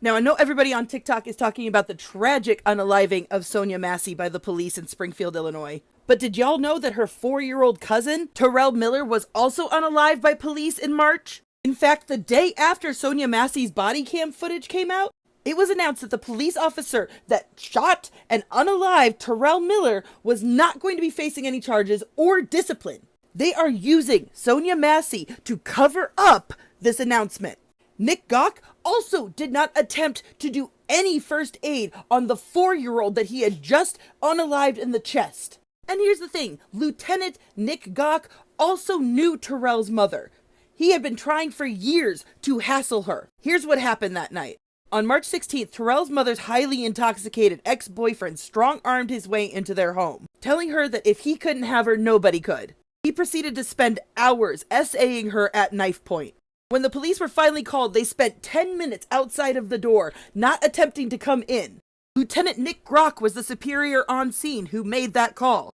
Now, I know everybody on TikTok is talking about the tragic unaliving of Sonya Massey by the police in Springfield, Illinois. But did y'all know that her 4-year-old cousin, Terrell Miller, was also unalived by police in March? In fact, the day after Sonya Massey's body cam footage came out, it was announced that the police officer that shot and unalived Terrell Miller was not going to be facing any charges or discipline. They are using Sonya Massey to cover up this announcement. Nick Gawk also did not attempt to do any first aid on the 4-year-old that he had just unalived in the chest. And here's the thing, Lieutenant Nick Gawk also knew Terrell's mother. He had been trying for years to hassle her. Here's what happened that night. On March 16th, Terrell's mother's highly intoxicated ex-boyfriend strong-armed his way into their home, telling her that if he couldn't have her, nobody could. He proceeded to spend hours essaying her at knife point. When the police were finally called, they spent 10 minutes outside of the door, not attempting to come in. Lieutenant Nick Gawk was the superior on scene who made that call.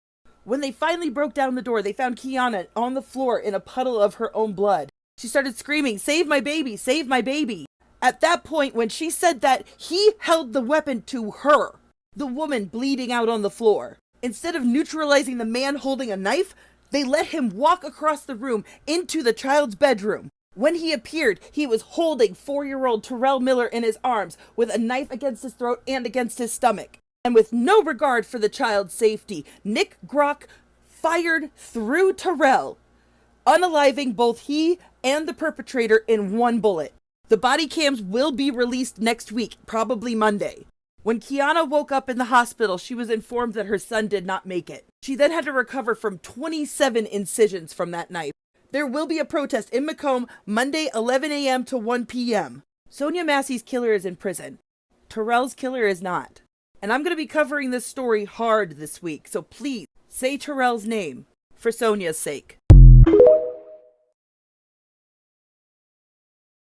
When they finally broke down the door, they found Kiana on the floor in a puddle of her own blood. She started screaming, "Save my baby, save my baby." At that point, when she said that, he held the weapon to her, the woman bleeding out on the floor. Instead of neutralizing the man holding a knife, they let him walk across the room into the child's bedroom. When he appeared, he was holding 4-year-old Terrell Miller in his arms with a knife against his throat and against his stomach. And with no regard for the child's safety, Nick Gawk fired through Terrell, unaliving both he and the perpetrator in one bullet. The body cams will be released next week, probably Monday. When Kiana woke up in the hospital, she was informed that her son did not make it. She then had to recover from 27 incisions from that knife. There will be a protest in Macomb Monday 11 a.m. to 1 p.m. Sonya Massey's killer is in prison. Terrell's killer is not. And I'm going to be covering this story hard this week, so please say Terrell's name for Sonya's sake.